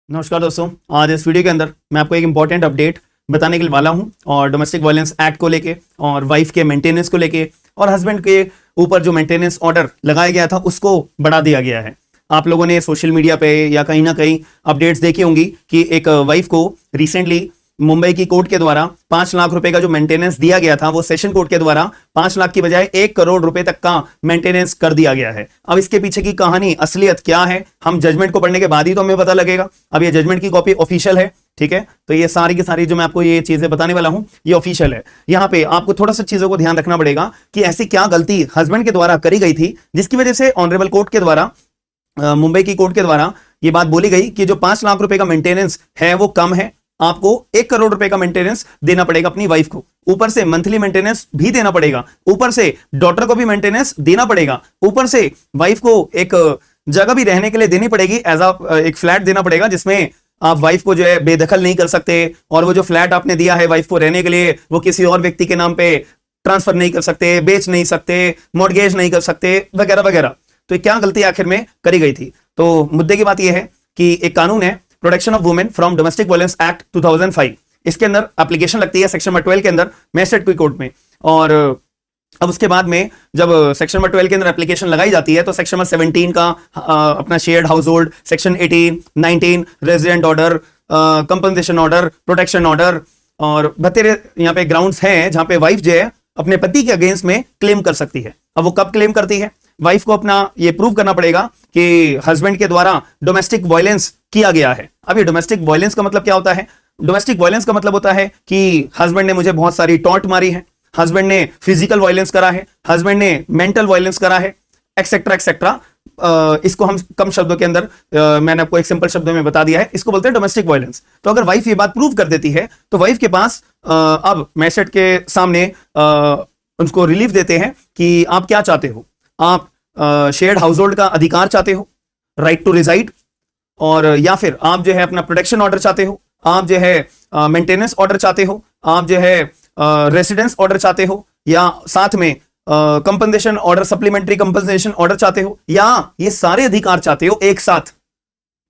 नमस्कार दोस्तों, आज इस वीडियो के अंदर मैं आपको एक इंपॉर्टेंट अपडेट बताने के लिए वाला हूं और डोमेस्टिक वायलेंस एक्ट को लेके और वाइफ के मेंटेनेंस को लेके और हस्बैंड के ऊपर जो मेंटेनेंस ऑर्डर लगाया गया था उसको बढ़ा दिया गया है। आप लोगों ने सोशल मीडिया पे या कहीं ना कहीं अपडेट्स देखी होंगी कि एक वाइफ को रिसेंटली मुंबई की कोर्ट के द्वारा 5 लाख रुपए का जो मेंटेनेंस दिया गया था वो सेशन कोर्ट के द्वारा 5 लाख की बजाय 1 करोड़ रुपए तक का मेंटेनेंस कर दिया गया है। अब इसके पीछे की कहानी असलियत क्या है, हम जजमेंट को पढ़ने के बाद ही तो हमें पता लगेगा। अब ये जजमेंट की कॉपी ऑफिशियल है, ठीक है, तो ये सारी की सारी जो मैं आपको ये चीजें बताने वाला हूं ये ऑफिशियल है। यहाँ पे आपको थोड़ा सा चीजों को ध्यान रखना पड़ेगा कि ऐसी क्या गलती हस्बैंड के द्वारा करी गई थी जिसकी वजह से ऑनरेबल कोर्ट के द्वारा मुंबई की कोर्ट के द्वारा ये बात बोली गई कि जो 5 लाख रुपए का मेंटेनेंस है वो कम है, आपको 1 करोड़ रुपए का मेंटेनेंस देना पड़ेगा अपनी वाइफ को, ऊपर से मंथली मेंटेनेंस भी देना पड़ेगा, ऊपर से डॉटर को भी मेंटेनेंस देना पड़ेगा, ऊपर से वाइफ को एक जगह भी रहने के लिए देनी पड़ेगी, एज एक फ्लैट देना पड़ेगा जिसमें आप वाइफ को जो है बेदखल नहीं कर सकते और वो जो फ्लैट आपने दिया है वाइफ को रहने के लिए वो किसी और व्यक्ति के नाम पे ट्रांसफर नहीं कर सकते, बेच नहीं सकते, मॉर्गेज नहीं कर सकते, वगैरह वगैरह। तो क्या गलती आखिर में करी गई थी? तो मुद्दे की बात यह है कि एक कानून है protection of women from domestic violence act 2005, इसके अंदर एप्लीकेशन लगती है सेक्शन नंबर 12 के अंदर मैजिस्ट्रेट की कोर्ट में। और अब उसके बाद में जब सेक्शन नंबर 12 के अंदर एप्लीकेशन लगाई जाती है तो सेक्शन नंबर 17 का अपना shared house hold, section 18, 19 resident order, compensation order, protection order और बतेरे यहाँ पे ग्राउंड्स हैं जहां पे वाइफ जो है अपने पति के अगेंस्ट में क्लेम कर सकती है। अब वो कब क्लेम करती है? वाइफ को अपना ये प्रूव करना पड़ेगा कि हस्बैंड के द्वारा डोमेस्टिक वायलेंस किया गया है। अब ये डोमेस्टिक वायलेंस का मतलब क्या होता है? डोमेस्टिक वायलेंस का मतलब होता है कि हस्बैंड ने मुझे बहुत सारी टॉन्ट मारी है, हस्बैंड ने फिजिकल वायलेंस करा है, हस्बैंड ने मेंटल वायलेंस करा है, एक्सेट्रा एक्सेट्रा। इसको हम कम शब्दों के अंदर मैंने आपको एक सिंपल शब्दों में बता दिया है, इसको बोलते हैं डोमेस्टिक वायलेंस। तो अगर वाइफ ये बात प्रूव कर देती है तो वाइफ के पास अब मैजिस्ट्रेट के सामने उनको रिलीफ देते हैं कि आप क्या चाहते हो, आप शेयर्ड हाउस होल्ड का अधिकार चाहते हो, राइट टू रिजाइड, और या फिर आप जो है अपना प्रोटेक्शन ऑर्डर चाहते हो, आप जो है मेंटेनेंस ऑर्डर चाहते हो, आप जो है रेसिडेंस ऑर्डर चाहते हो, या साथ में compensation order, supplementary compensation order चाहते हो, या ये सारे अधिकार चाहते हो एक साथ।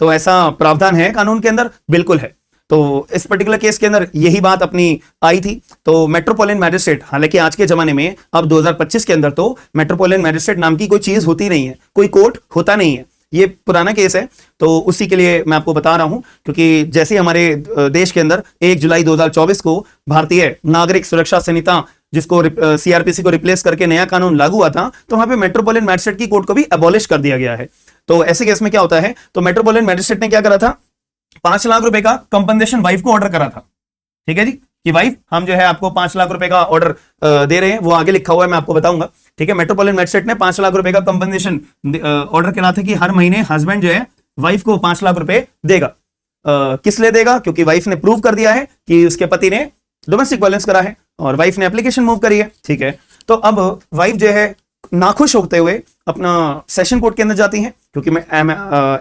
तो ऐसा प्रावधान है कानून के अंदर? बिल्कुल है। तो इस पर्टिकुलर केस के अंदर यही बात अपनी आई थी। तो मेट्रोपॉलिटन मैजिस्ट्रेट, हालांकि आज के जमाने में अब 2025 के अंदर तो मेट्रोपॉलिटन मैजिस्ट्रेट नाम की कोई चीज होती नहीं है, कोई कोर्ट होता नहीं है, ये पुराना केस है। तो उसी के लिए मैं आपको बता रहा हूं क्योंकि जैसे हमारे देश के अंदर 1 जुलाई 2024 को भारतीय नागरिक सुरक्षा संहिता जिसको सीआरपीसी को रिप्लेस करके नया कानून लागू हुआ था, तो वहां पे मेट्रोपॉलिटन मैजिस्ट्रेट की कोर्ट को भी अबॉलिश कर दिया गया है। तो ऐसे केस में क्या होता है, तो मेट्रोपॉलिटन मैजिस्ट्रेट ने क्या करा था, 5 लाख रुपए का कंपनसेशन वाइफ को ऑर्डर करा था। ठीक है जी, कि वाइफ हम जो है आपको 5 लाख रुपए का ऑर्डर दे रहे हैं, वो आगे लिखा हुआ है, मैं आपको बताऊंगा। ठीक है, मेट्रोपॉलिटन मैजिस्ट्रेट ने 5 लाख रुपए का कंपनसेशन ऑर्डर करा था कि हर महीने हस्बैंड जो है वाइफ को 5 लाख रुपए देगा। किस लिए देगा? क्योंकि वाइफ ने प्रूव कर दिया है कि उसके पति ने डोमेस्टिक वायलेंस करा है और वाइफ ने एप्लीकेशन मूव करी है। ठीक है, तो अब वाइफ जो है नाखुश होते हुए अपना सेशन कोर्ट के अंदर जाती है, क्योंकि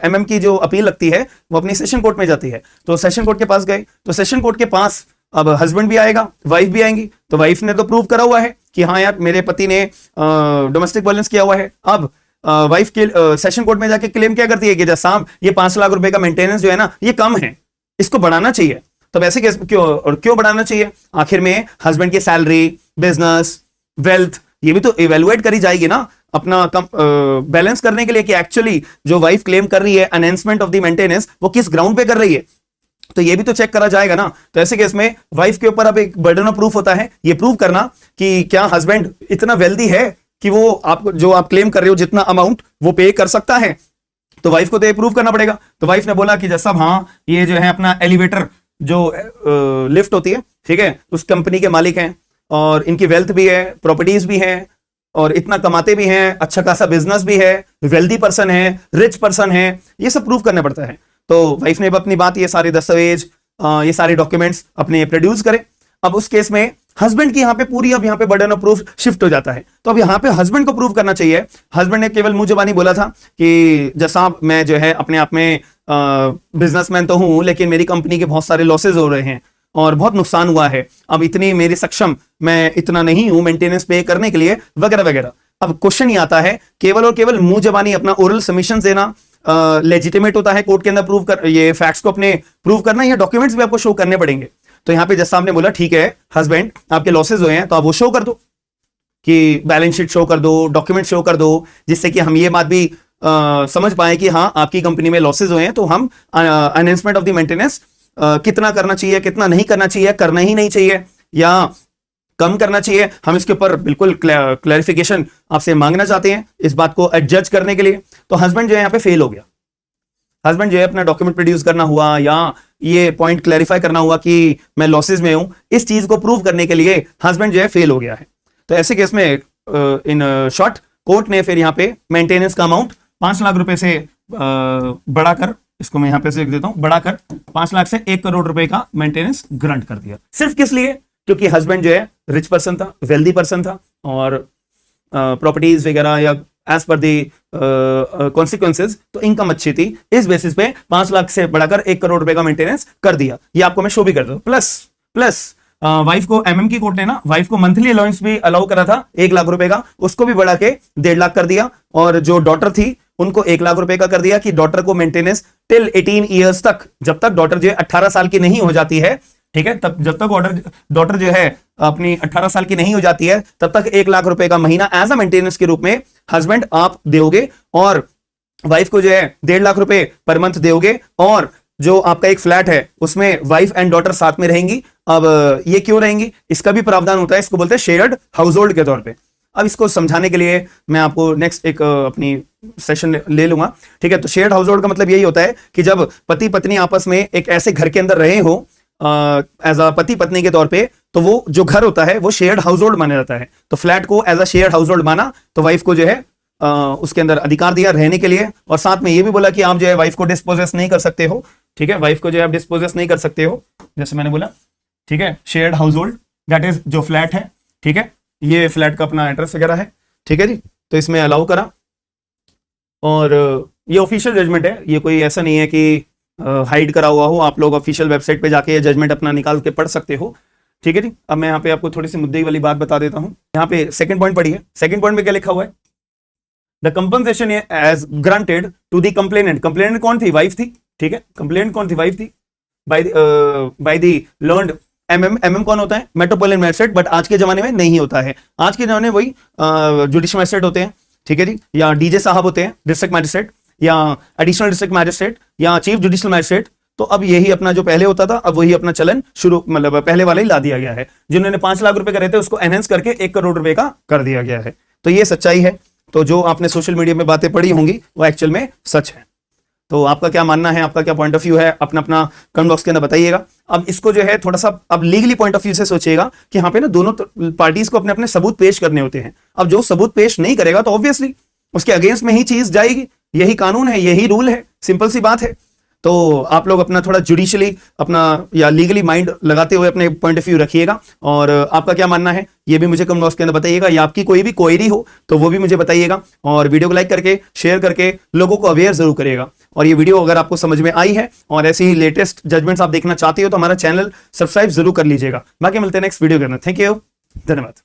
एमएम की जो अपील लगती है वो अपनी सेशन कोर्ट में जाती है। तो सेशन कोर्ट के पास गए, तो सेशन कोर्ट के पास अब हस्बैंड भी आएगा, वाइफ भी आएंगी। तो वाइफ ने तो प्रूव करा हुआ है कि हाँ यार मेरे पति ने डोमेस्टिक वायलेंस किया हुआ है। अब वाइफ के सेशन कोर्ट में जाके क्लेम क्या करती है कि साहब ये 5 लाख रुपए का मेंटेनेंस जो है ना ये कम है, इसको बढ़ाना चाहिए। तब ऐसे केस क्यों बढ़ाना चाहिए? आखिर में हस्बैंड की सैलरी, बिजनेस, वेल्थ, ये भी तो इवेलुएट करी जाएगी ना अपना बैलेंस करने के लिए कि एक्चुअली जो वाइफ क्लेम कर रही है एनहेंसमेंट ऑफ द मेंटेनेंस वो किस ग्राउंड पे कर रही है, तो ये भी तो चेक करा जाएगा ना। तो ऐसे केस में वाइफ के ऊपर अब एक बर्डन ऑफ प्रूफ होता है, ये प्रूव करना कि क्या हस्बैंड इतना वेल्दी है कि वो आपको जो आप क्लेम कर रहे हो जितना अमाउंट वो पे कर सकता है। तो वाइफ को तो ये प्रूव करना पड़ेगा। तो वाइफ ने बोला कि जैसा हाँ ये जो है अपना एलिवेटर जो लिफ्ट होती है, ठीक है, उस कंपनी के मालिक हैं और इनकी वेल्थ भी है, प्रॉपर्टीज भी हैं और इतना कमाते भी हैं, अच्छा खासा बिजनेस भी है, वेल्दी पर्सन है, रिच पर्सन है, ये सब प्रूव करना पड़ता है। तो वाइफ ने अपनी बात, ये सारे दस्तावेज, ये सारे डॉक्यूमेंट्स अपने प्रोड्यूस करे। अब उस केस में हस्बैंड की यहाँ पे पूरी अब यहाँ पे बर्डन ऑफ प्रूफ शिफ्ट हो जाता है। तो अब यहाँ पे हस्बैंड को प्रूव करना चाहिए। हस्बैंड ने केवल मुंह जुबानी बोला था कि जैसा मैं जो है अपने आप में बिजनेसमैन तो हूं लेकिन मेरी कंपनी के बहुत सारे लॉसेज हो रहे हैं और बहुत नुकसान हुआ है, अब इतनी मेरी सक्षम मैं इतना नहीं हूं मेंटेनेंस पे करने के लिए, वगैरह वगैरह। अब क्वेश्चन ही आता है केवल और केवल मुंह जबानी अपना ओरल सबमिशन देना लेजिटिमेट होता है कोर्ट के अंदर प्रूव कर, ये फैक्ट्स को अपने प्रूव करना, या डॉक्यूमेंट्स भी आपको शो करने पड़ेंगे। तो यहाँ पे जैसा आपने बोला ठीक है हस्बैंड आपके लॉसेज हुए हैं तो आप वो शो कर दो, कि बैलेंस शीट शो कर दो, डॉक्यूमेंट शो कर दो, जिससे कि हम ये बात भी समझ पाए कि हाँ आपकी कंपनी में लॉसेज हुए हैं, तो हम एनहेंसमेंट ऑफ द मेंटेनेंस कितना करना चाहिए, कितना नहीं करना चाहिए, करना ही नहीं चाहिए या कम करना चाहिए, हम इसके ऊपर बिल्कुल क्लैरिफिकेशन आपसे मांगना चाहते हैं इस बात को एडजस्ट करने के लिए। तो हस्बैंड जो है यहाँ पे फेल हो गया। हस्बैंड जो है अपना डॉक्यूमेंट प्रोड्यूस करना हुआ या ये पॉइंट क्लैरिफाई करना हुआ कि मैं लॉसेज में हूं, इस चीज को प्रूव करने के लिए हस्बैंड जो है फेल हो गया है। तो ऐसे केस में इन शॉर्ट कोर्ट ने फिर यहाँ पे मेंटेनेंस का अमाउंट 5 लाख रुपए से बढ़ाकर, इसको मैं यहाँ पे से लिख देता हूं, बढ़ाकर 5 लाख से 1 करोड़ रुपए का मेंटेनेंस ग्रांट कर दिया। सिर्फ किस लिए? क्योंकि हस्बैंड जो है रिच पर्सन था, वेल्दी पर्सन था, और प्रॉपर्टीज वगैरह या एज पर दी कॉन्सिक्वेंसेज तो इनकम अच्छी थी, इस बेसिस पे 5 लाख से बढ़ाकर 1 करोड़ रुपए का मेंटेनेंस कर दिया। ये आपको मैं शो भी कर दूं। प्लस वाइफ को एमएम की कोर्ट ने ना वाइफ को मंथली अलाउंस भी अलाउ करा था 1 लाख रुपए का, उसको भी बढ़ा के 1.5 लाख कर दिया, और जो डॉटर थी उनको 1 लाख रुपए का कर दिया कि डॉटर को मेंटेनेंस टिल 18 ईयर्स तक, जब तक डॉटर जो है 18 साल की नहीं हो जाती है, ठीक है, तब जब तक डॉटर जो है अपनी 18 साल की नहीं हो जाती है तब तक 1 लाख रुपए का महीना एज अ मेंटेनेंस के रूप में हस्बैंड आप दोगे, और वाइफ को जो है 1.5 लाख रुपए पर मंथ दोगे, और जो आपका एक फ्लैट है उसमें वाइफ एंड डॉटर साथ में रहेंगी। अब ये क्यों रहेंगी, इसका भी प्रावधान होता है, इसको बोलते हैं शेयर्ड हाउस होल्ड के तौर पे। अब इसको समझाने के लिए मैं आपको नेक्स्ट एक अपनी सेशन ले लूंगा, ठीक है। तो शेयर्ड हाउस होल्ड का मतलब यही होता है कि जब पति पत्नी आपस में एक ऐसे घर के अंदर रहे हो एज अ पति पत्नी के तौर पे, तो वो जो घर होता है वो शेयर्ड हाउस होल्ड माना जाता है। तो फ्लैट को as a shared household माना, तो वाइफ को जो है उसके अंदर अधिकार दिया रहने के लिए, और साथ में ये भी बोला कि आप जो है वाइफ को डिस्पोजेस नहीं कर सकते हो, ठीक है, वाइफ को जो है आप डिस्पोजेस नहीं कर सकते हो, जैसे मैंने बोला, ठीक है। Shared house hold that is जो फ्लैट है, ठीक है, ये फ्लैट का अपना एड्रेस वगैरह है, ठीक है जी। तो इसमें अलाउ करा, और ये ऑफिशियल जजमेंट है, ये कोई ऐसा नहीं है कि हाइड करा हुआ हो, आप लोग ऑफिशियल वेबसाइट पे जाके ये जजमेंट अपना निकाल के पढ़ सकते हो, ठीक है जी। अब मैं यहाँ पे आपको थोड़ी सी मुद्दे वाली बात बता देता हूँ। यहाँ पे सेकंड पॉइंट पढ़िए, सेकंड पॉइंट में क्या लिखा हुआ है, the compensation as granted to the complainant. Complainant कौन थी? वाइफ थी, ठीक है, कंप्लेनेंट कौन थी? वाइफ थी। बाय द लर्नड एमएम कौन होता है? मेट्रोपोलिटन मैजिस्ट्रेट, बट आज के जमाने में नहीं होता है। आज के जमाने में वही जुडिशियल मैजिस्ट्रेट होते हैं, ठीक है जी, या डीजे साहब होते हैं, डिस्ट्रिक्ट मैजिस्ट्रेट या एडिशनल डिस्ट्रिक्ट मैजिस्ट्रेट या चीफ जुडिशियल मैजिस्ट्रेट। तो अब यही अपना जो पहले होता था, अब वही अपना चलन शुरू, मतलब पहले वाला ही ला दिया गया है। जिन्होंने 5 लाख रुपए करे थे उसको एनहेंस करके 1 करोड़ रुपए का कर दिया गया है। तो ये सच्चाई है। तो जो आपने सोशल मीडिया में बातें पढ़ी होंगी वो एक्चुअल में सच है। तो आपका क्या मानना है, आपका क्या पॉइंट ऑफ व्यू है, अपना अपना कमेंट बॉक्स के अंदर बताइएगा। अब इसको जो है थोड़ा सा अब लीगली पॉइंट ऑफ व्यू से सोचिएगा कि यहाँ पे ना दोनों पार्टीज को अपने अपने सबूत पेश करने होते हैं। अब जो सबूत पेश नहीं करेगा तो ऑब्वियसली उसके अगेंस्ट में ही चीज जाएगी, यही कानून है, यही रूल है, सिंपल सी बात है। तो आप लोग अपना थोड़ा जुडिशियली अपना या लीगली माइंड लगाते हुए अपने पॉइंट ऑफ व्यू रखिएगा। और आपका क्या मानना है ये भी मुझे कमेंट बॉक्स के अंदर बताइएगा, या आपकी कोई भी क्वेरी हो तो वो भी मुझे बताइएगा। और वीडियो को लाइक करके शेयर करके लोगों को अवेयर जरूर करिएगा। और ये वीडियो अगर आपको समझ में आई है और ऐसी ही लेटेस्ट जजमेंट्स आप देखना चाहते हो तो हमारा चैनल सब्सक्राइब जरूर कर लीजिएगा। बाकी मिलते हैं नेक्स्ट वीडियो के अंदर। थैंक यू, धन्यवाद।